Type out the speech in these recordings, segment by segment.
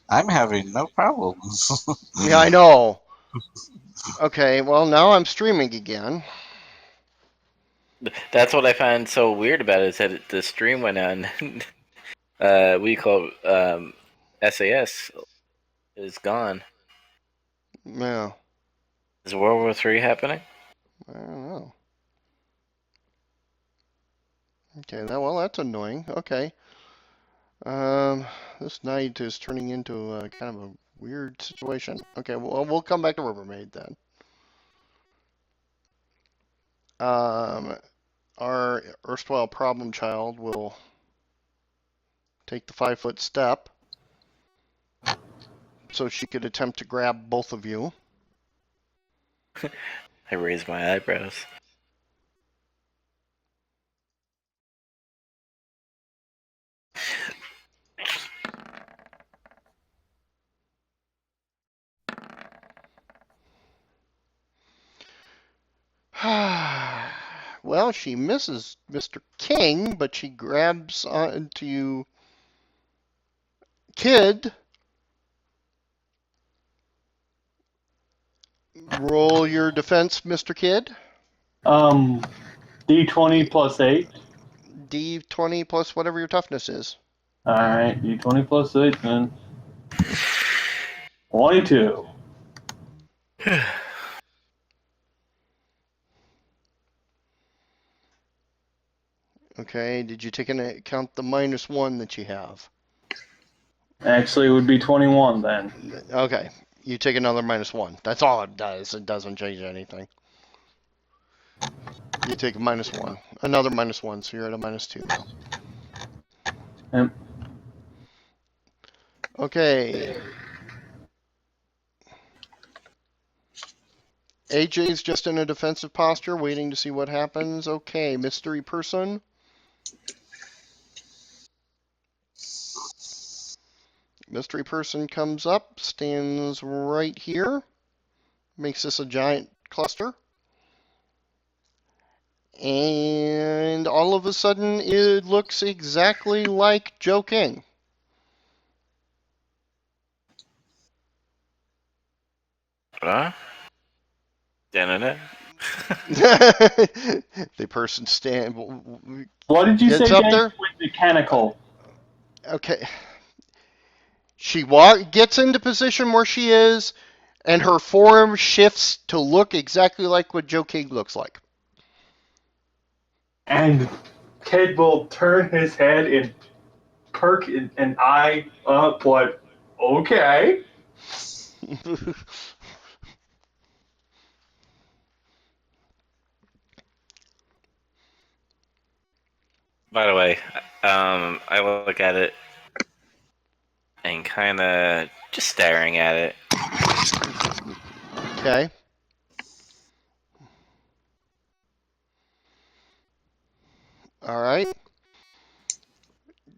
I'm having no problems. Yeah, I know. Okay, well, now I'm streaming again. That's what I find so weird about it is that the stream went on. We call SAS is gone. Yeah, Is World War III happening? I don't know. Okay, well, that's annoying. Okay. Um, this night is turning into kind of a weird situation. Okay, well, we'll come back to Rubbermaid then. Um, our erstwhile problem child will take the 5-foot step so she could attempt to grab both of you. I raised my eyebrows. Well, she misses Mr. King, but she grabs onto Kid. Roll your defense, Mr. Kid. Um, D20 plus 8. D20 plus whatever your toughness is. Alright, D20 plus 8 then. 22. Okay, did you take into account the -1 that you have? Actually, it would be 21 then. Okay, you take another -1. That's all it does. It doesn't change anything. You take a -1, another -1, so you're at a -2 now. Yep. Okay. AJ's just in a defensive posture, waiting to see what happens. Okay, mystery person. Mystery person comes up, stands right here, makes this a giant cluster. And all of a sudden, it looks exactly like Joe King. Huh? Da-da-da. The person What did you gets say, up Dave? there. With mechanical. Okay, she gets into position where she is, and her form shifts to look exactly like what Joe King looks like. And Kid will turn his head and perk an eye up, like, okay. By the way, I look at it and kind of just staring at it. Okay. All right.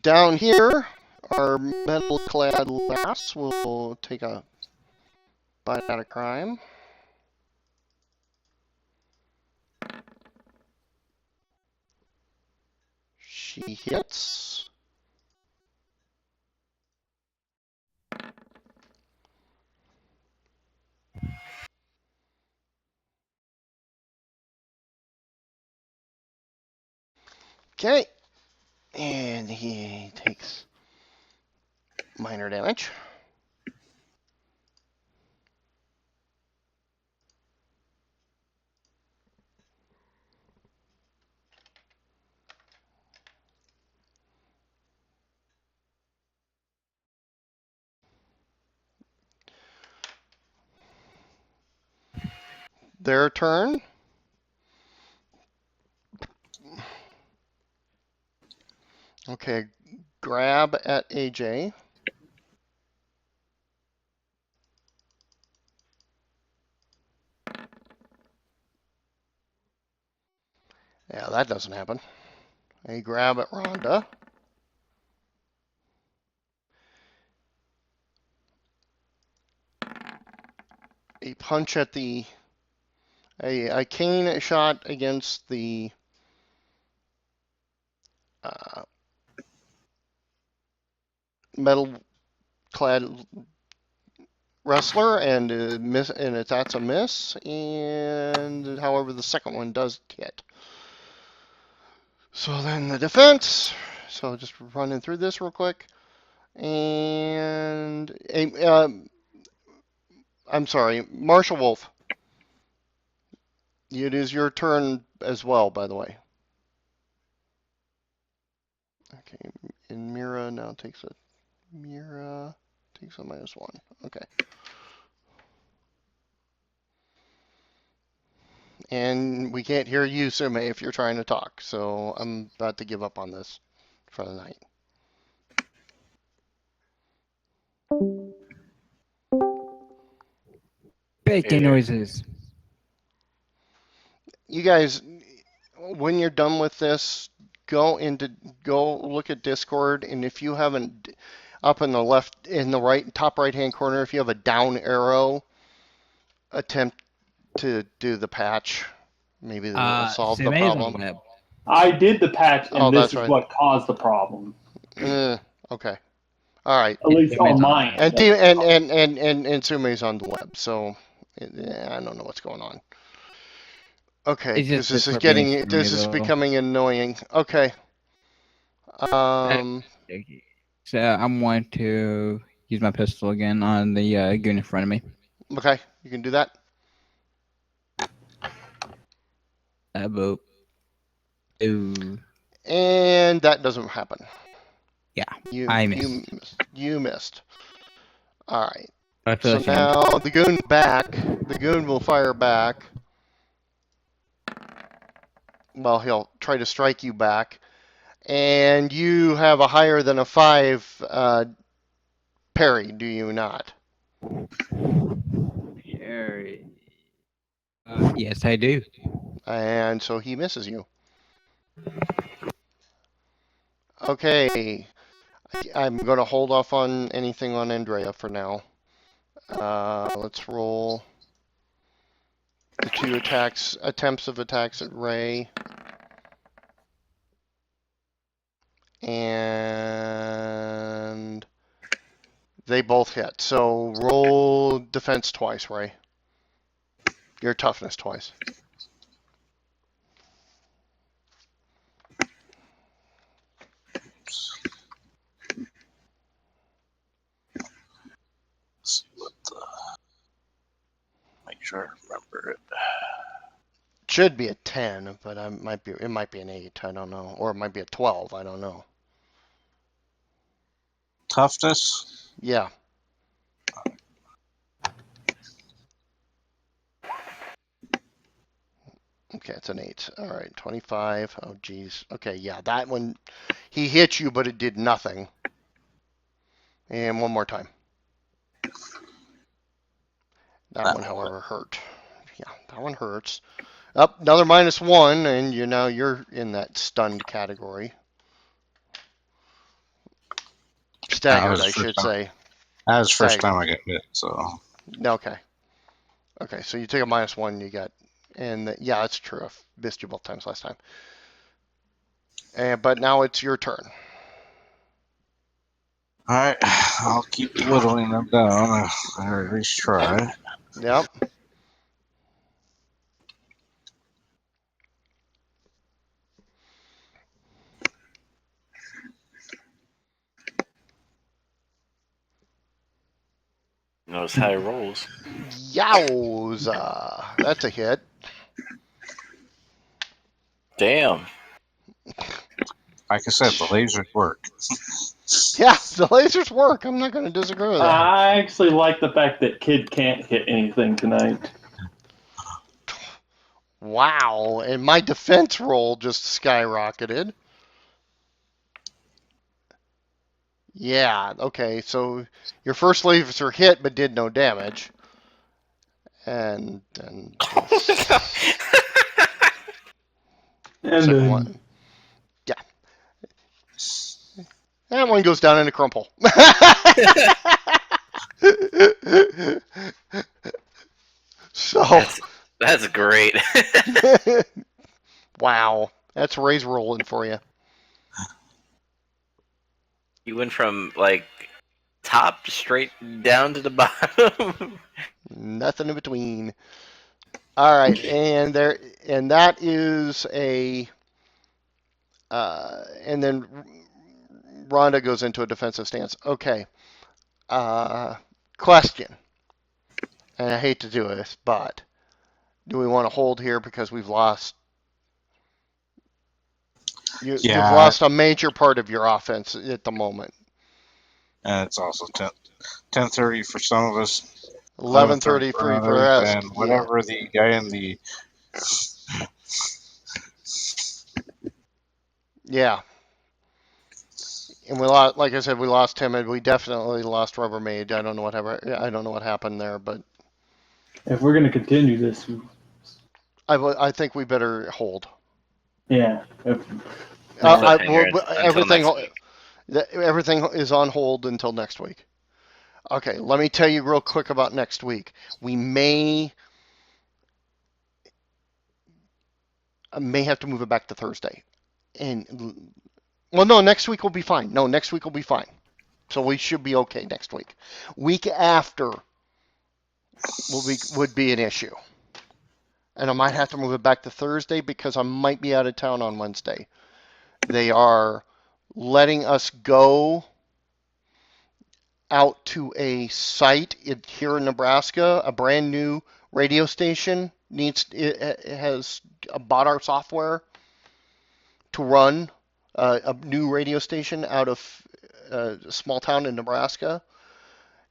Down here, our metal-clad lass will take a bite out of crime. She hits. Okay. And he takes minor damage. Their turn. Okay, grab at AJ. Yeah, that doesn't happen. A grab at Rhonda. A punch at a cane shot against the uh, metal clad wrestler, and that's a miss. And however, the second one does hit. So then the defense. So just running through this real quick. And I'm sorry, Marshall Wolf. It is your turn as well, by the way. Okay, and Mira now takes a -1. Okay. And we can't hear you, Sume, if you're trying to talk. So I'm about to give up on this for the night. Bacon noises. You guys, when you're done with this, go look at Discord, and if you haven't, up in the right top right hand corner, if you have a down arrow, attempt to do the patch. Maybe that'll solve the Sume is on the problem. web. I did the patch, and Oh, this that's is right. what caused the problem. Okay. All right. At least on mine. And Sume's on the web, so I don't know what's going on. Okay, It's because just this is becoming annoying. Okay. So I'm going to use my pistol again on the goon in front of me. Okay, you can do that. Boop. Ooh. And that doesn't happen. Yeah, I missed. You missed. All right. I feel So now the goon the goon will fire back. Well, he'll try to strike you back. And you have a higher than a 5 parry, do you not? Parry. Yes, I do. And so he misses you. Okay. I'm going to hold off on anything on Andrea for now. Let's roll the 2 attempts of attacks at Ray. And they both hit. So roll defense twice, Ray. Your toughness twice. Make sure I remember it. Should be a 10, but it might be an 8. I don't know, or it might be a 12. I don't know. Toughness? Yeah. Okay, it's an 8. All right, 25. Oh, geez. Okay, yeah, that one, he hit you, but it did nothing. And one more time. That one, however, hurt. Yeah, that one hurts. Up, another -1, and you're in that stunned category. Staggered, I should say. That was the first time I got hit, so. Okay. Okay, so you take a -1, you got, and yeah, that's true. I missed you both times last time. But now it's your turn. Alright, I'll keep whittling them down. I'll at least try. Yep. Those high rolls. Yowza! That's a hit. Damn. Like I said, the lasers work. Yeah, the lasers work. I'm not going to disagree with that. I actually like the fact that Kid can't hit anything tonight. Wow, and my defense roll just skyrocketed. Yeah, okay, so your first laser hit but did no damage. And And second then, one. Yeah. That one goes down in a crumple. So That's great. wow, that's Ray's rolling for you. You went from like top straight down to the bottom. Nothing in between. All right, and that is a and then Rhonda goes into a defensive stance. Okay. Uh, Question, and I hate to do this, but do we want to hold here because we've lost? You've Yeah, lost a major part of your offense at the moment. and it's also 10:30 for some of us, 11:30 for 11:33 for the others, rest. and Yeah. whatever the guy in the Yeah. And we lost, like I said, we lost Timid. We definitely lost Rubbermaid. I don't know what happened there, but If we're gonna continue this, I think we better hold. yeah. Until Everything next week. everything is on hold until next week. Okay, let me tell you real quick about next week. We may have to move it back to Thursday. And well, no, next week will be fine. No, next week will be fine. So we should be okay next week. Week after would be an issue. And I might have to move it back to Thursday because I might be out of town on Wednesday. They are letting us go out to a site here in Nebraska, a brand new radio station it has bought our software to run a new radio station out of a small town in Nebraska,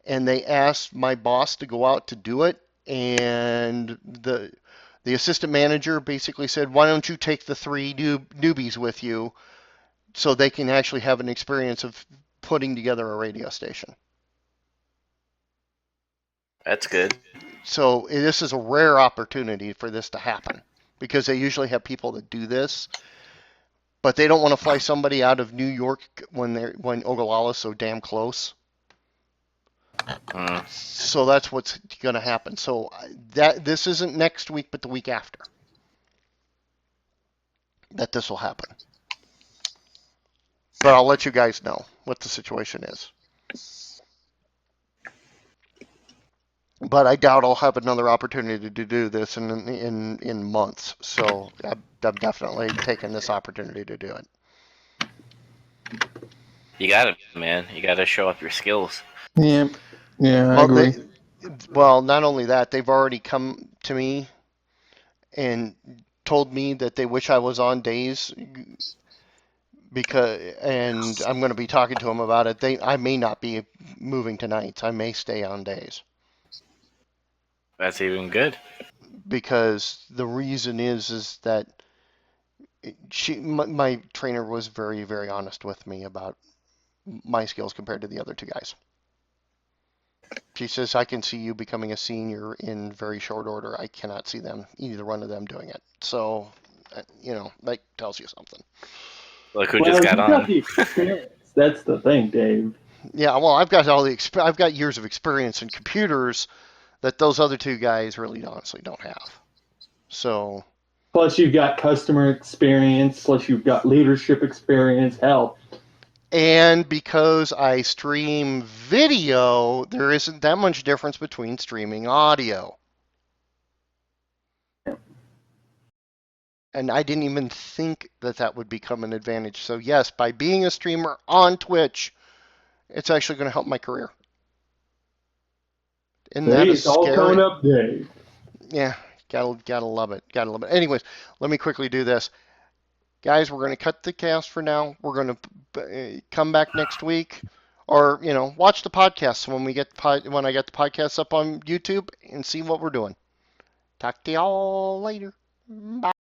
and they asked my boss to go out to do it, and the assistant manager basically said, "Why don't you take the three newbies with you so they can actually have an experience of putting together a radio station?" That's good. So this is a rare opportunity for this to happen because they usually have people that do this, but they don't want to fly somebody out of New York when Ogallala's so damn close. Mm. So that's what's going to happen. So this isn't next week, but the week after that this will happen. But I'll let you guys know what the situation is. But I doubt I'll have another opportunity to do this in months. So I'm definitely taking this opportunity to do it. You got it, man. You got to show up your skills. Yeah, yeah, I Well, agree. not only that, they've already come to me and told me that they wish I was on days and I'm going to be talking to them about it. I may not be moving to nights. I may stay on days That's even good. because the reason is that my trainer was very, very honest with me about my skills compared to the other two guys. She says, I can see you becoming a senior in very short order. I cannot see either one of them doing it. So, that tells you something. Look who well, just you got got on. the experience. That's the thing, Dave. Yeah, well, I've got I've got years of experience in computers that those other two guys really honestly don't have. So, Plus, you've got customer experience. Plus, you've got leadership experience. Hell, and because I stream video, there isn't that much difference between streaming audio. And I didn't even think that would become an advantage. So yes, by being a streamer on Twitch, it's actually going to help my career. Isn't that hey, a it's all scary? coming up, Dave. Yeah, gotta love it. Gotta love it. Anyways, let me quickly do this. Guys, we're going to cut the cast for now. We're going to come back next week, or watch the podcast when I get the podcast up on YouTube and see what we're doing. Talk to y'all later. Bye.